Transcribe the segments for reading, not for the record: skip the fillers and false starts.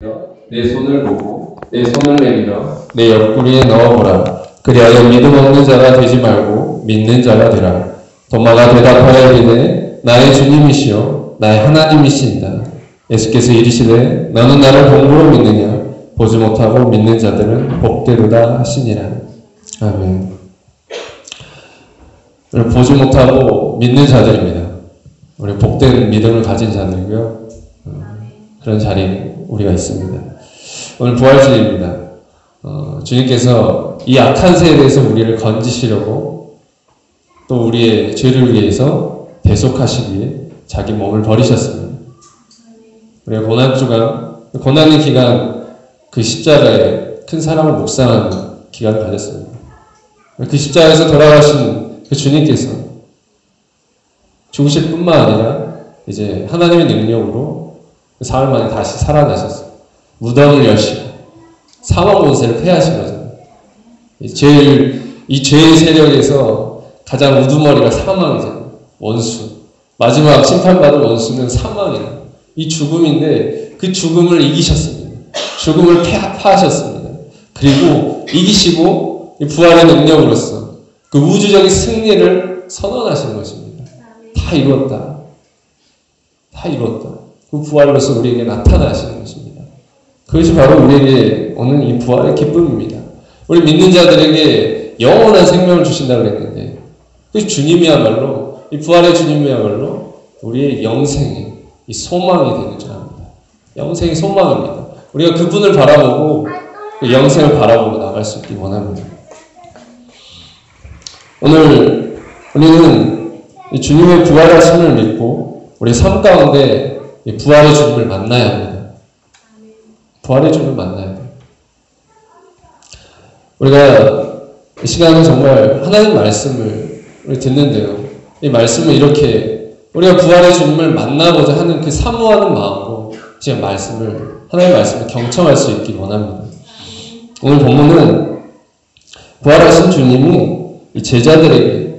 내 손을 보고 내 손을 내밀어 내 옆구리에 넣어보라. 그리하여 믿음 없는 자가 되지 말고 믿는 자가 되라. 도마가 대답하여 이르되 나의 주님이시여 나의 하나님이시니라. 예수께서 이르시되 너는 나를 본고로 믿느냐? 보지 못하고 믿는 자들은 복되도다 하시니라. 아멘. 우리 보지 못하고 믿는 자들입니다. 우리 복된 믿음을 가진 자들이고요. 그런 자리에 우리가 있습니다. 오늘 부활주일입니다. 주님께서 이 악한 세대에서 우리를 건지시려고 또 우리의 죄를 위해서 대속하시기 위해 자기 몸을 버리셨습니다. 우리가 고난의 기간, 그 십자가에 큰 사랑을 묵상하는 기간을 가졌습니다. 그 십자가에서 돌아가신 그 주님께서 죽으실 뿐만 아니라 이제 하나님의 능력으로 사흘 만에 다시 살아나셨어요. 무덤을 여시고 사망 권세를 패하신 거잖아요. 이 죄의 세력에서 가장 우두머리가 사망이잖아요. 원수. 마지막 심판받을 원수는 사망이에요. 이 죽음인데 그 죽음을 이기셨습니다. 죽음을 패하셨습니다. 그리고 이기시고 이 부활의 능력으로서 그 우주적인 승리를 선언하신 것입니다. 다 이루었다. 다 이루었다. 그 부활로서 우리에게 나타나시는 것입니다. 그것이 바로 우리에게 오는 이 부활의 기쁨입니다. 우리 믿는 자들에게 영원한 생명을 주신다고 그랬는데 그 주님이야말로 이 부활의 주님이야말로 우리의 영생의 이 소망이 되는 줄 압니다. 영생의 소망입니다. 우리가 그분을 바라보고 그 영생을 바라보고 나갈 수 있기 원합니다. 오늘 우리는 이 주님의 부활하심을 믿고 우리 삶 가운데 이 부활의 주님을 만나야 합니다. 부활의 주님을 만나야 돼요. 우리가 이 시간은 정말 하나님 말씀을 듣는데요. 이 말씀을 이렇게 우리가 부활의 주님을 만나고자 하는 그 사모하는 마음으로 지금 하나님의 말씀을 경청할 수 있기 원합니다. 오늘 본문은 부활하신 주님이 이 제자들에게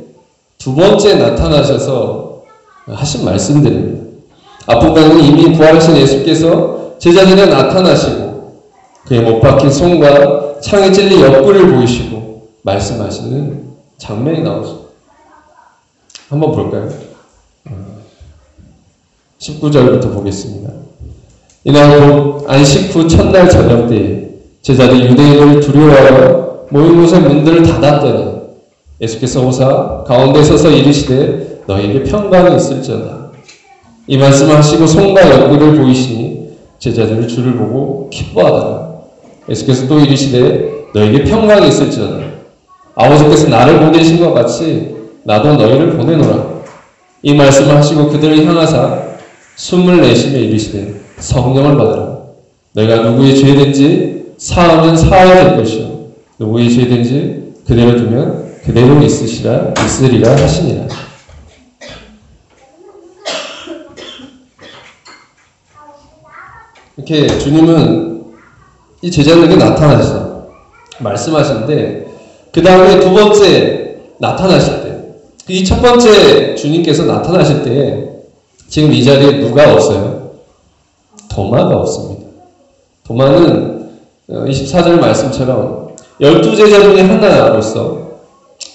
두 번째 나타나셔서 하신 말씀들입니다. 앞부분은 이미 부활하신 예수께서 제자들에게 나타나시고 그의 못 박힌 손과 창에 찔린 옆구리를 보이시고 말씀하시는 장면이 나오죠. 한번 볼까요? 19절부터 보겠습니다. 이날 곧 안식 후 첫날 저녁 때에 제자들이 유대인을 두려워하여 모인 곳의 문들을 닫았더니 예수께서 오사 가운데 서서 이르시되 너희에게 평강이 있을지어다. 이 말씀을 하시고 손과 옆구리를 보이시니 제자들이 주를 보고 기뻐하더라. 예수께서 또 이르시되 너희에게 평강이 있을지어다. 아버지께서 나를 보내신 것 같이 나도 너희를 보내노라. 이 말씀을 하시고 그들을 향하사 숨을 내쉬며 이르시되 성령을 받으라. 너희가 누구의 죄든지 사하면 사하야 될 것이요 누구의 죄든지 그대로 두면 그대로 있으리라 하시니라. 이렇게 주님은 이 제자들에게 나타나셔서 말씀하시는데 그 다음에 두 번째 나타나실 때 이 첫 번째 주님께서 나타나실 때 지금 이 자리에 누가 없어요? 도마가 없습니다. 도마는 24절 말씀처럼 12제자 중에 하나로서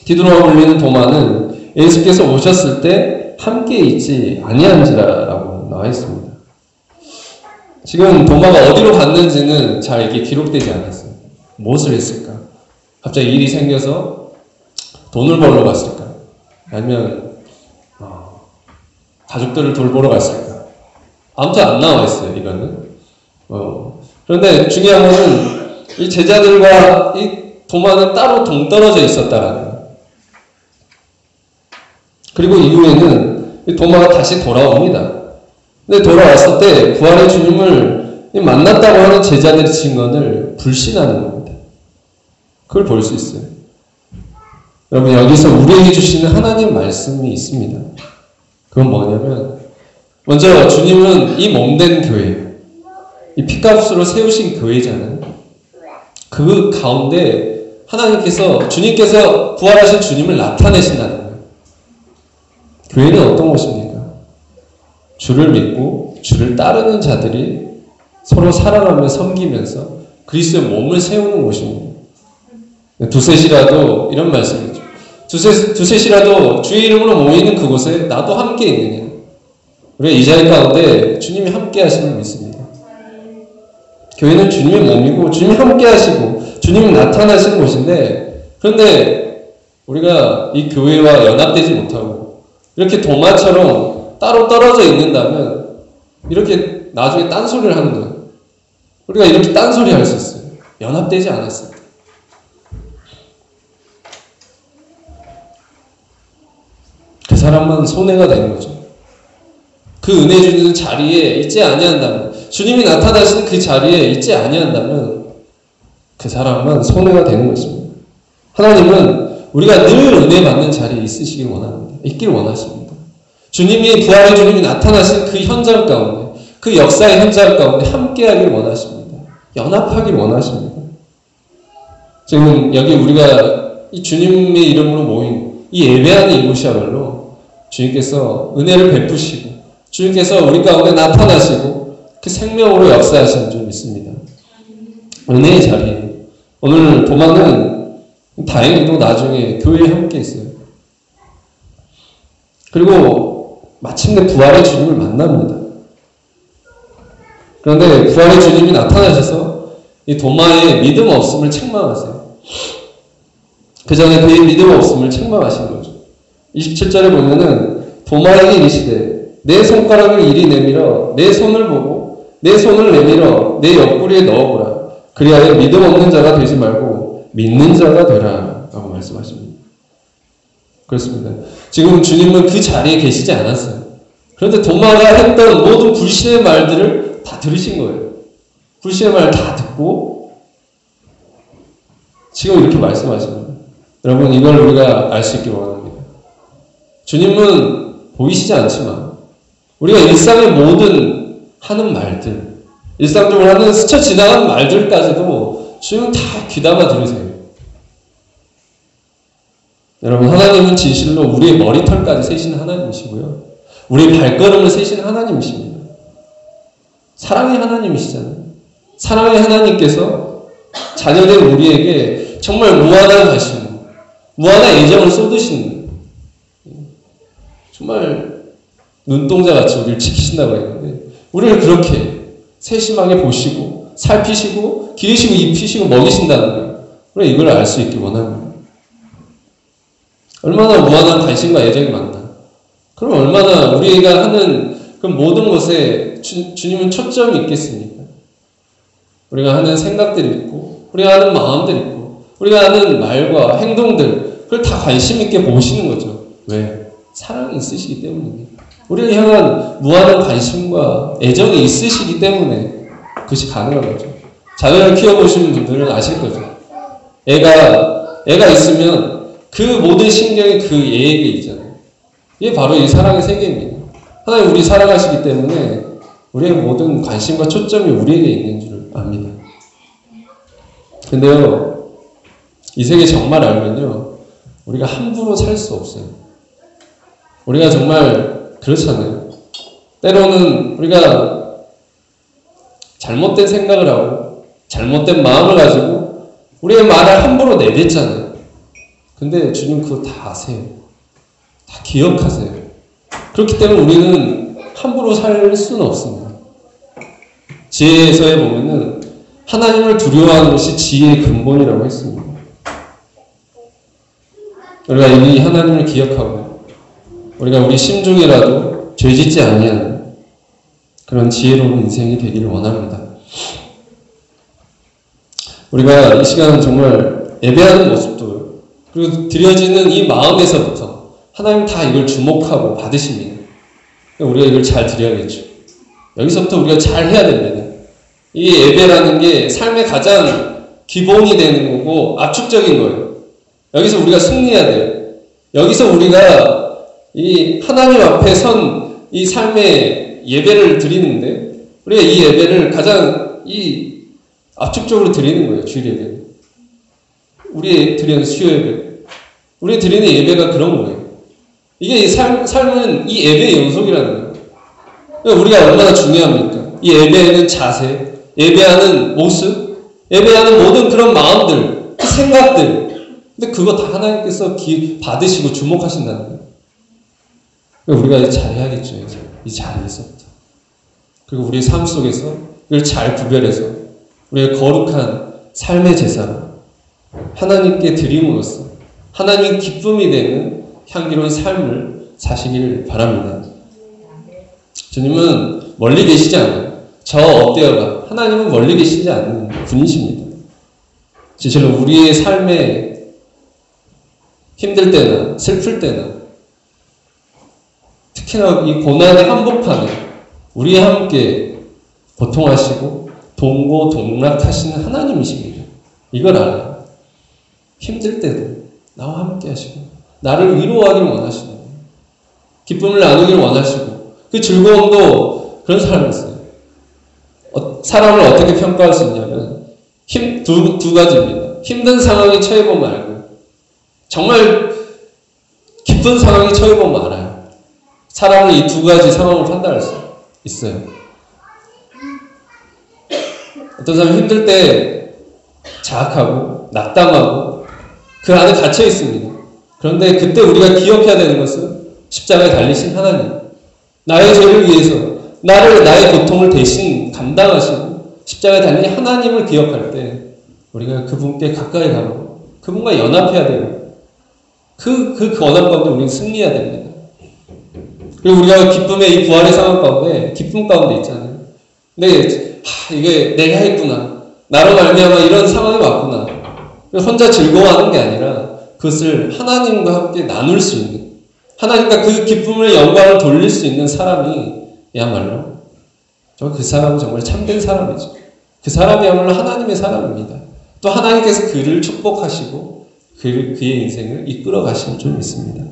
디도라고 불리는 도마는 예수께서 오셨을 때 함께 있지 아니한지라라고 나와 있습니다. 지금 도마가 어디로 갔는지는 잘 이게 기록되지 않았어요. 무엇을 했을까? 갑자기 일이 생겨서 돈을 벌러 갔을까? 아니면 가족들을 돌보러 갔을까? 아무튼 안 나와 있어요. 이거는. 그런데 중요한 것은 이 제자들과 이 도마는 따로 동떨어져 있었다라는 거예요. 그리고 이후에는 이 도마가 다시 돌아옵니다. 근데 돌아왔을 때 부활의 주님을 만났다고 하는 제자들의 증언을 불신하는 겁니다. 그걸 볼 수 있어요. 여러분 여기서 우리에게 주시는 하나님 말씀이 있습니다. 그건 뭐냐면 먼저 주님은 이 몸된 교회, 이 피값으로 세우신 교회잖아요. 그 가운데 주님께서 부활하신 주님을 나타내신다는 거예요. 교회는 어떤 곳입니까? 주를 믿고 주를 따르는 자들이 서로 사랑하며 섬기면서 그리스도의 몸을 세우는 곳입니다. 두셋이라도 이런 말씀이죠. 두셋이라도 주의 이름으로 모이는 그곳에 나도 함께 있느냐. 우리가 이 자리 가운데 주님이 함께 하심을 믿습니다. 교회는 주님의 몸이고 주님이 함께 하시고 주님이 나타나시는 곳인데, 그런데 우리가 이 교회와 연합되지 못하고 이렇게 도마처럼 따로 떨어져 있는다면 이렇게 나중에 딴소리를 하는 거예요. 우리가 이렇게 딴소리 할 수 있어요. 연합되지 않았을 때. 그 사람만 손해가 되는 거죠. 그 은혜 주는 자리에 있지 아니한다면, 주님이 나타나시는 그 자리에 있지 아니한다면 그 사람만 손해가 되는 것입니다. 하나님은 우리가 늘 은혜 받는 자리에 있으시길 원합니다. 있길 원하십니다. 주님이, 부활의 주님이 나타나신 그 현장 가운데, 그 역사의 현장 가운데 함께하길 원하십니다. 연합하길 원하십니다. 지금 여기 우리가 이 주님의 이름으로 모인 이 예배하는 이곳이야말로 주님께서 은혜를 베푸시고 주님께서 우리 가운데 나타나시고 그 생명으로 역사하시는 줄 믿습니다. 은혜의 자리에 오늘 도마는 다행히도 나중에 교회에 함께 있어요. 그리고 마침내 부활의 주님을 만납니다. 그런데 부활의 주님이 나타나셔서 이 도마의 믿음 없음을 책망하세요. 그 전에 그의 믿음 없음을 책망하신 거죠. 27절에 보면은 도마에게 이르시되 내 손가락을 이리 내밀어 내 손을 보고 내 손을 내밀어 내 옆구리에 넣어보라. 그리하여 믿음 없는 자가 되지 말고 믿는 자가 되라 라고 말씀하십니다. 그렇습니다. 지금 주님은 그 자리에 계시지 않았어요. 그런데 도마가 했던 모든 불신의 말들을 다 들으신 거예요. 불신의 말을 다 듣고 지금 이렇게 말씀하십니다. 여러분, 이걸 우리가 알 수 있길 원합니다. 주님은 보이시지 않지만 우리가 일상의 모든 하는 말들, 일상적으로 하는 스쳐 지나간 말들까지도 주님은 다 귀담아 들으세요. 여러분, 하나님은 진실로 우리의 머리털까지 세시는 하나님이시고요. 우리의 발걸음을 세시는 하나님이십니다. 사랑의 하나님이시잖아요. 사랑의 하나님께서 자녀된 우리에게 정말 무한한 관심, 무한한 애정을 쏟으시는, 정말 눈동자같이 우리를 지키신다고 했는데 우리를 그렇게 세심하게 보시고 살피시고 기르시고 입히시고 먹이신다는 거예요. 우리가 이걸 알 수 있길 원합니다. 얼마나 무한한 관심과 애정이 많나. 그럼 얼마나 우리가 하는 그 모든 것에 주님은 초점이 있겠습니까? 우리가 하는 생각들이 있고 우리가 하는 마음들이 있고 우리가 하는 말과 행동들, 그걸 다 관심 있게 보시는 거죠. 왜? 사랑이 있으시기 때문입니다. 우리를 향한 무한한 관심과 애정이 있으시기 때문에 그것이 가능한 거죠. 자녀를 키워보시는 분들은 아실 거죠. 애가 있으면 그 모든 신경이 그 애에게 있잖아요. 이게 바로 이 사랑의 세계입니다. 하나님 우리 사랑하시기 때문에 우리의 모든 관심과 초점이 우리에게 있는 줄 압니다. 근데요, 이 세계 정말 알면요, 우리가 함부로 살 수 없어요. 우리가 정말 그렇잖아요. 때로는 우리가 잘못된 생각을 하고 잘못된 마음을 가지고 우리의 말을 함부로 내뱉잖아요. 근데 주님 그거 다 아세요. 다 기억하세요. 그렇기 때문에 우리는 함부로 살 수는 없습니다. 지혜서에 보면은 하나님을 두려워하는 것이 지혜의 근본이라고 했습니다. 우리가 이 하나님을 기억하고 우리가 우리 심중이라도 죄짓지 아니하는 그런 지혜로운 인생이 되기를 원합니다. 우리가 이 시간은 정말 예배하는 모습도 그리고 드려지는 이 마음에서부터 하나님 다 이걸 주목하고 받으십니다. 우리가 이걸 잘 드려야겠죠. 여기서부터 우리가 잘 해야 됩니다. 이 예배라는 게 삶의 가장 기본이 되는 거고 압축적인 거예요. 여기서 우리가 승리해야 돼요. 여기서 우리가 이 하나님 앞에 선 이 삶의 예배를 드리는데 우리가 이 예배를 가장 이 압축적으로 드리는 거예요. 주일 예배. 우리 드리는 수요 예배. 우리 드리는 예배가 그런 거예요. 이게 이 삶은 이 예배의 연속이라는 거예요. 그러니까 우리가 얼마나 중요합니까? 이 예배에는 자세, 예배하는 모습, 예배하는 모든 그런 마음들, 그 생각들. 근데 그거 다 하나님께서 받으시고 주목하신다는 거예요. 우리가 이제 잘해야겠죠. 이 자리에서부터. 그리고 우리의 삶 속에서 이걸 잘 구별해서 우리의 거룩한 삶의 제사로 하나님께 드림으로써 하나님의 기쁨이 되는 향기로운 삶을 사시길 바랍니다. 주님은 멀리 계시지 않아요. 저 어때요가 하나님은 멀리 계시지 않는 분이십니다. 진실로 우리의 삶에 힘들 때나 슬플 때나 특히나 이 고난의 한복판에 우리와 함께 고통하시고 동고동락하시는 하나님이십니다. 이걸 알아요. 힘들 때도 나와 함께 하시고 나를 위로하길 원하시는 거예요. 기쁨을 나누길 원하시고 그 즐거움도 그런 사람이 있어요. 사람을 어떻게 평가할 수 있냐면 두 가지입니다. 힘든 상황에 처해보면 알고 정말 기쁜 상황에 처해보면 알아요. 사람은 이 두 가지 상황을 판단할 수 있어요. 어떤 사람은 힘들 때 자학하고 낙담하고 그 안에 갇혀 있습니다. 그런데 그때 우리가 기억해야 되는 것은 십자가에 달리신 하나님, 나의 죄를 위해서 나의 고통을 대신 감당하시고 십자가에 달린 하나님을 기억할 때 우리가 그분께 가까이 가고 그분과 연합해야 되고 그 연합 가운데 우리는 승리해야 됩니다. 그리고 우리가 기쁨의 이 부활의 상황 가운데 기쁨 가운데 있잖아요. 근데 이게 내가 했구나. 나로 말미암아 이런 상황이 왔구나. 혼자 즐거워하는 게 아니라 그것을 하나님과 함께 나눌 수 있는 하나님과 그 기쁨을 영광을 돌릴 수 있는 사람이야말로 그 사람은 정말 참된 사람이죠. 그 사람이야말로 하나님의 사람입니다. 또 하나님께서 그를 축복하시고 그의 인생을 이끌어 가시는 줄 믿습니다.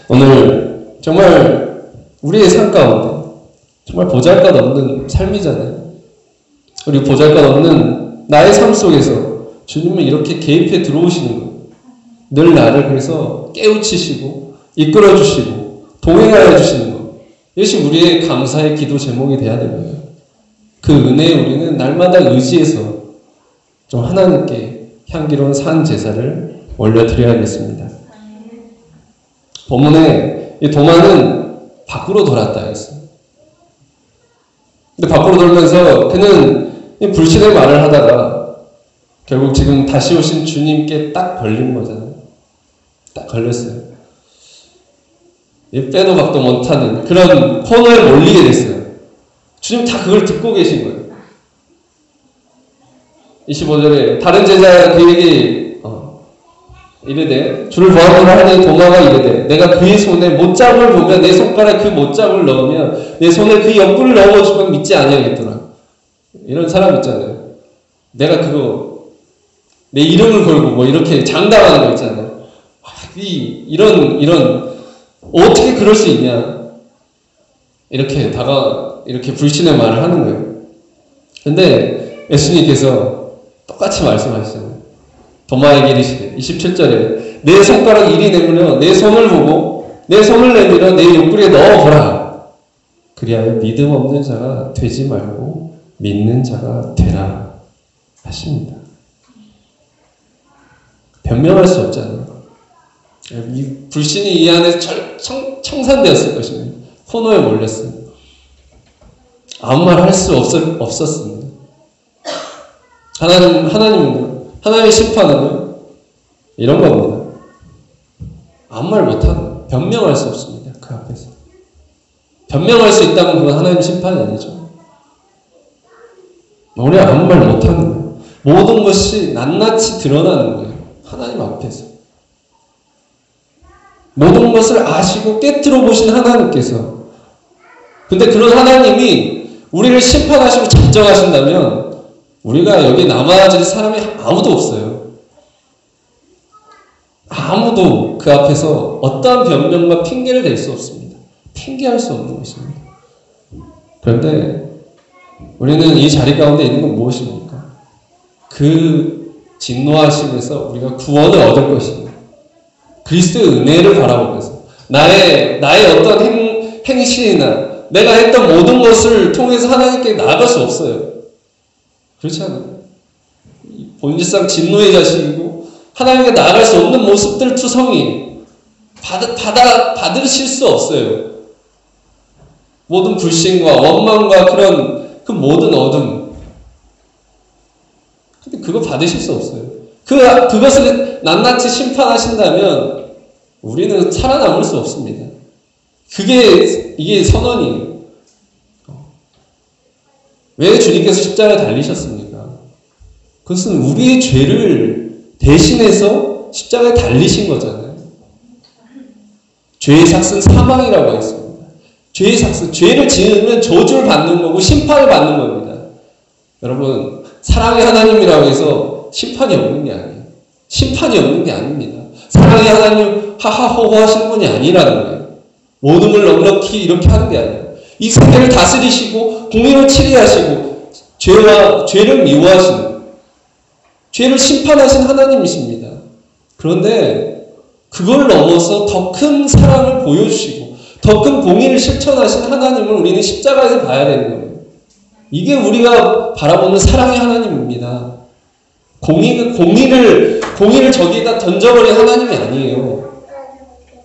오늘 정말 우리의 삶 가운데 정말 보잘것없는 삶이잖아요. 우리 보잘것없는 나의 삶 속에서 주님은 이렇게 개입해 들어오시는 거예요. 늘 나를 그래서 깨우치시고 이끌어 주시고 동행하여 주시는 것. 이것이 우리의 감사의 기도 제목이 돼야 됩니다. 그 은혜에 우리는 날마다 의지해서 좀 하나님께 향기로운 산 제사를 올려드려야겠습니다. 본문에 이 도마는 밖으로 돌았다 했어요. 근데 밖으로 돌면서 그는 불신의 말을 하다가 결국 지금 다시 오신 주님께 딱 걸린 거잖아요. 딱 걸렸어요. 빼도 박도 못하는 그런 코너에 몰리게 됐어요. 주님 다 그걸 듣고 계신 거예요. 25절에 다른 제자 그에게 이르되 주를 보았노라 하니 도마가 이르되 내가 그의 손에 못잡을 보면 내 손가락에 그 못잡을 넣으면 내 손에 그 옆구리를 넣어주면 믿지 아니하겠더라. 이런 사람 있잖아요. 내가 그거 내 이름을 걸고 뭐 이렇게 장담하는 거 있잖아요. 이런 어떻게 그럴 수 있냐. 이렇게 불신의 말을 하는 거예요. 근데 예수님께서 똑같이 말씀하시잖아요. 도마에게 이르시되 27절에 내 손가락 이리 내밀어 내 손을 보고 내 손을 내밀어 내 옆구리에 넣어보라. 그리하여 믿음 없는 자가 되지 말고 믿는 자가 되라 하십니다. 변명할 수 없잖아요. 이 불신이 이 안에 청산되었을 것입니다. 코너에 몰렸습니다. 아무 말 할 수 없었습니다. 하나님은요, 하나님의 심판은요, 이런 겁니다. 아무 말 못하는, 변명할 수 없습니다. 그 앞에서. 변명할 수 있다면 그건 하나님 심판이 아니죠. 우리 아무 말 못하는 거예요. 모든 것이 낱낱이 드러나는 거예요. 하나님 앞에서. 모든 것을 아시고 깨트려 보신 하나님께서. 근데 그런 하나님이 우리를 심판하시고 작정하신다면 우리가 여기 남아질 사람이 아무도 없어요. 아무도 그 앞에서 어떠한 변명과 핑계를 댈 수 없습니다. 핑계할 수 없는 것입니다. 그런데 우리는 이 자리 가운데 있는 건 무엇입니까? 그 진노하심에서 우리가 구원을 얻을 것입니다. 그리스도의 은혜를 바라보면서 나의 어떤 행실이나 내가 했던 모든 것을 통해서 하나님께 나아갈 수 없어요. 그렇지 않아요? 본질상 진노의 자식이고 하나님께 나아갈 수 없는 모습들 투성이 받으실 수 없어요. 모든 불신과 원망과 그런 그 모든 어둠. 근데 그거 받으실 수 없어요. 그것을 낱낱이 심판하신다면 우리는 살아남을 수 없습니다. 이게 선언이에요. 왜 주님께서 십자가에 달리셨습니까? 그것은 우리의 죄를 대신해서 십자가에 달리신 거잖아요. 죄의 삭은 사망이라고 했습니다. 죄의 삭은, 죄를 지으면 저주를 받는 거고 심판을 받는 겁니다. 여러분, 사랑의 하나님이라고 해서 심판이 없는 게 아니에요. 심판이 없는 게 아닙니다. 사랑의 하나님 하하호호 하시는 분이 아니라는 거예요. 모든 걸 넉넉히 이렇게 하는 게 아니에요. 이 세계를 다스리시고 공의를 치리하시고 죄를 미워하시는, 죄를 심판하신 하나님이십니다. 그런데 그걸 넘어서 더 큰 사랑을 보여주시고 더 큰 공의를 실천하신 하나님을 우리는 십자가에서 봐야 되는 거예요. 이게 우리가 바라보는 사랑의 하나님입니다. 공의를 저기에다 던져버린 하나님이 아니에요.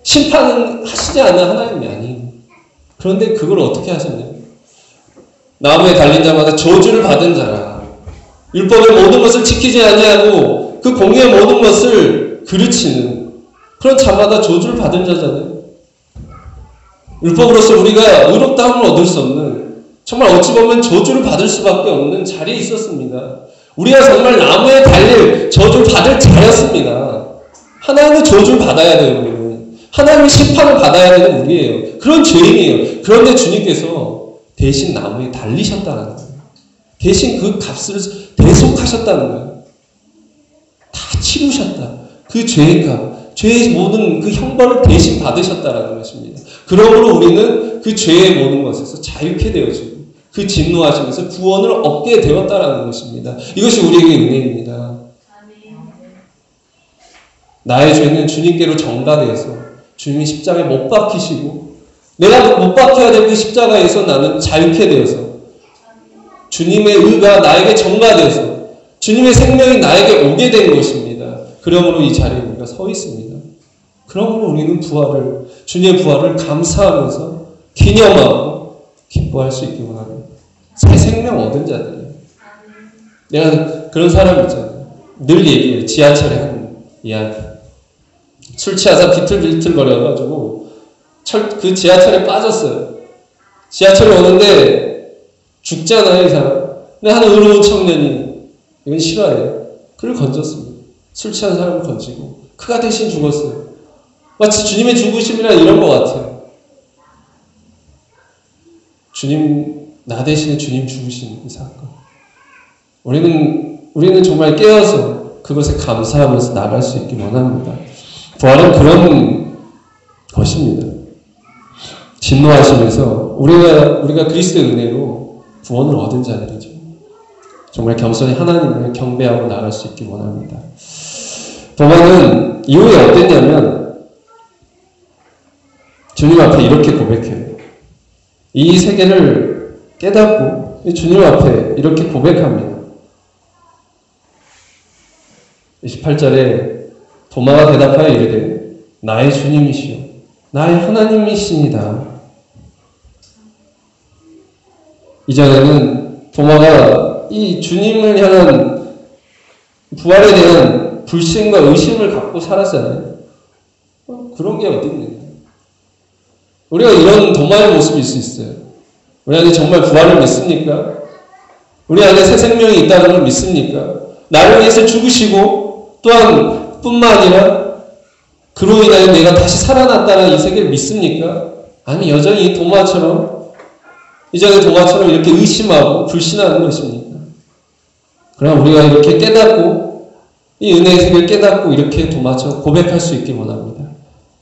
심판은 하시지 않는 하나님이 아니에요. 그런데 그걸 어떻게 하셨냐요? 나무에 달린 자마다 저주를 받은 자라. 율법의 모든 것을 지키지 아니하고 그 공의의 모든 것을 그르치는 그런 자마다 저주를 받은 자잖아요. 율법으로서 우리가 의롭다함을 얻을 수 없는, 정말 어찌 보면 저주를 받을 수밖에 없는 자리에 있었습니다. 우리가 정말 나무에 달릴 저주를 받을 자였습니다. 하나님의 저주를 받아야 돼요. 우리는. 하나님의 심판을 받아야 되는 우리예요. 그런 죄인이에요. 그런데 주님께서 대신 나무에 달리셨다는 거예요. 대신 그 값을 대속하셨다는 거예요. 다 치루셨다. 그 죄의 값, 죄의 모든 그 형벌을 대신 받으셨다는 것입니다. 그러므로 우리는 그 죄의 모든 것에서 자유케 되어지고 그 진노하시면서 구원을 얻게 되었다는 것입니다. 이것이 우리에게 은혜입니다. 나의 죄는 주님께로 전가되어서 주님이 십자가에 못 박히시고 내가 못 박혀야 될 그 십자가에서 나는 자유케 되어서 주님의 의가 나에게 전가되어서 주님의 생명이 나에게 오게 된 것입니다. 그러므로 이 자리에 우리가 서 있습니다. 그러므로 우리는 주님의 부활을 감사하면서 기념하고 기뻐할 수 있기 원합니다. 새 생명 얻은 자들이에요. 내가 그런 사람 있잖아요. 늘 얘기해요. 지하철에 한 이야기. 술 취해서 비틀비틀 거려가지고 그 지하철에 빠졌어요. 지하철에 오는데 죽잖아요, 이 사람. 근데 한 의로운 청년이 이건 싫어해요. 그를 건졌습니다. 술 취한 사람을 건지고 그가 대신 죽었어요. 마치 주님의 죽으심이라 이런 것 같아요. 나 대신에 주님 죽으신 이 사건. 우리는 정말 깨어서 그것에 감사하면서 나갈 수 있기 원합니다. 부활은 그런 것입니다. 진노하시면서 우리가 그리스도의 은혜로 구원을 얻은 자들이죠. 정말 겸손히 하나님을 경배하고 나갈 수 있기 원합니다. 도마는 이후에 어땠냐면 주님 앞에 이렇게 고백해요. 이 세계를 깨닫고 주님 앞에 이렇게 고백합니다. 28절에 도마가 대답하여 이르되 나의 주님이시여 나의 하나님이시니다. 이전에는 도마가 이 주님을 향한 부활에 대한 불신과 의심을 갖고 살았잖아요. 그런 게 어디 있느냐. 우리가 이런 도마의 모습일 수 있어요. 우리 안에 정말 부활을 믿습니까? 우리 안에 새 생명이 있다는 걸 믿습니까? 나를 위해서 죽으시고 또한 뿐만 아니라 그로 인하여 내가 다시 살아났다는 이 세계를 믿습니까? 아니 여전히 이전에 도마처럼 이렇게 의심하고 불신하는 것입니까? 그럼 우리가 이렇게 깨닫고 이 은혜의 세계를 깨닫고 이렇게 도마처럼 고백할 수 있길 원합니다.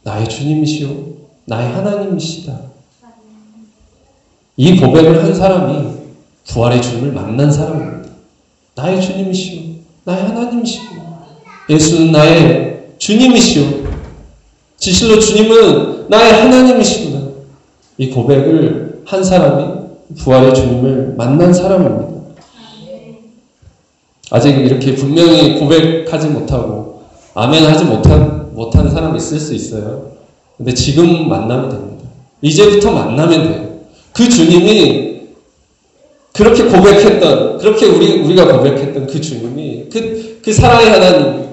나의 주님이시오 나의 하나님이시다. 이 고백을 한 사람이 부활의 주님을 만난 사람입니다. 나의 주님이시오 나의 하나님이시오. 예수는 나의 주님이시오. 진실로 주님은 나의 하나님이시구나. 이 고백을 한 사람이 부활의 주님을 만난 사람입니다. 아직 이렇게 분명히 고백하지 못하고 아멘 하지 못하는 사람이 있을 수 있어요. 근데 지금 만나면 됩니다. 이제부터 만나면 돼요. 그 주님이 그렇게 고백했던, 그렇게 우리가 고백했던 그 주님이, 그 사랑의 하나님,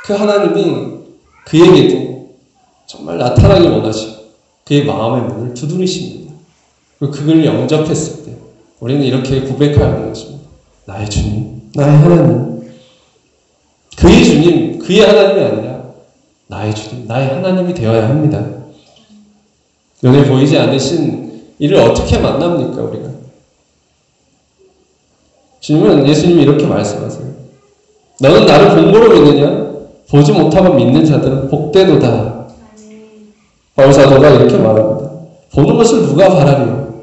그 하나님이 그에게도 정말 나타나기 원하시고 그의 마음의 문을 두드리십니다. 그리고 그걸 영접했을 때 우리는 이렇게 고백해야 하는 것입니다. 나의 주님, 나의 하나님. 그의 주님, 그의 하나님이 아니라 나의 주님, 나의 하나님이 되어야 합니다. 눈에 보이지 않으신 이를 어떻게 만납니까, 우리가? 주님은, 예수님이 이렇게 말씀하세요. 너는 나를 본보로 믿느냐? 보지 못하고 믿는 자들은 복되도다. 바울사도가 이렇게 말합니다. 보는 것을 누가 바라리요?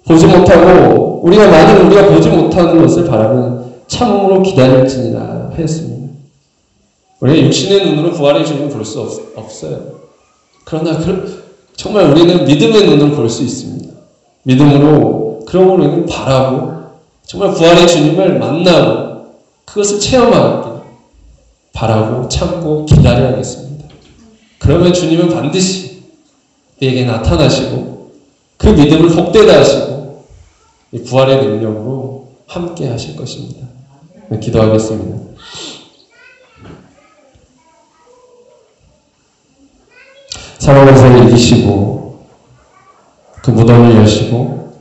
보지 못하고 만약 우리가 보지 못하는 것을 바라면 참음으로 기다릴지니라 하였습니다. 우리가 육신의 눈으로 부활의 주님을 볼 수 없어요. 그러나 정말 우리는 믿음의 눈으로 볼 수 있습니다. 믿음으로 그러므로 우리는 바라고 정말 부활의 주님을 만나고 그것을 체험하기 바라고 참고 기다려야겠습니다. 그러면 주님은 반드시 우리에게 나타나시고 그 믿음을 복되다 하시고 이 부활의 능력으로 함께 하실 것입니다. 네, 기도하겠습니다. 사망의 세를 이기시고 그 무덤을 여시고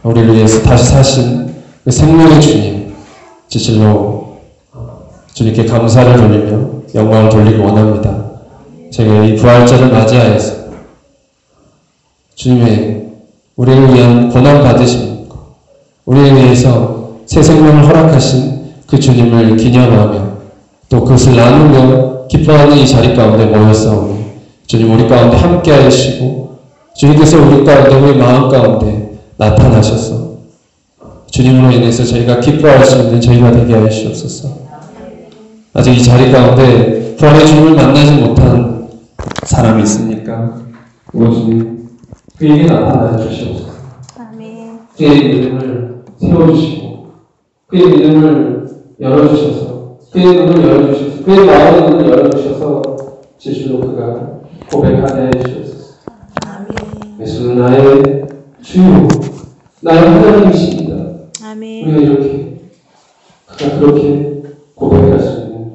우리를 위해서 다시 사신 그 생명의 주님, 진실로 주님께 감사를 돌리며 영광을 돌리기 원합니다. 제가 이 부활절을 맞이하여서 주님의 우리를 위한 고난 받으신 것, 우리에 위해서 새 생명을 허락하신 그 주님을 기념하며 또 그것을 나누며 기뻐하는 이 자리 가운데 모였사오니 주님 우리 가운데 함께 하시고 주님께서 우리 가운데 우리 마음 가운데 나타나셔서 주님으로 인해서 저희가 기뻐할 수 있는 저희가 되게 하시옵소서. 아직 이 자리 가운데 부활의 주님을 만나지 못한 사람이 있습니까? 주님 그에게 나타나 주시옵소서. 그의 믿음을 세워주시고 그의 믿음을 열어주셔서 그의 눈을 열어주셔서 그의 마음의 눈을 열어주셔서 진실로 그가 고백하게 해주시옵소서. 예수는 나의 주요 나의 하나님이십니다. 우리가 이렇게 그가 그렇게 고백할 수 있는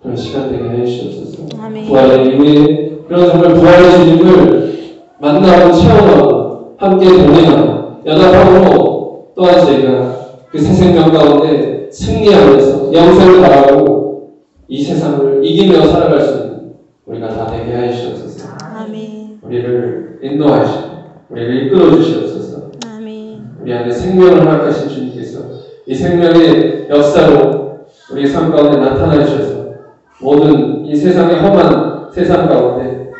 그런 시간 되게 해주시옵소서. 부활의 이후에 그런 정말 부활의 주님을 만나고 체험하고 함께 동행하고 연합함으로 또한 저희가 그 새 생명 가운데 승리하면서 영생을 바라고 이 세상을 이기며 살아갈 수 있는 우리가 다 되게 하시옵소서. 우리를 인도하시고 우리를 이끌어 주시옵소서. 우리 안에 생명을 허락하신 주님께서 이 생명의 역사로 우리의 삶 가운데 나타나 주셔서 모든 이 세상의 험한 세상 가운데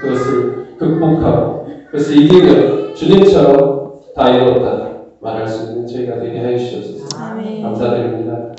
그것을 극복하고 그것을 이기며 주님처럼 다 이뤘다 말할 수 있는 저희가 되게 하시옵소서. 감사드립니다.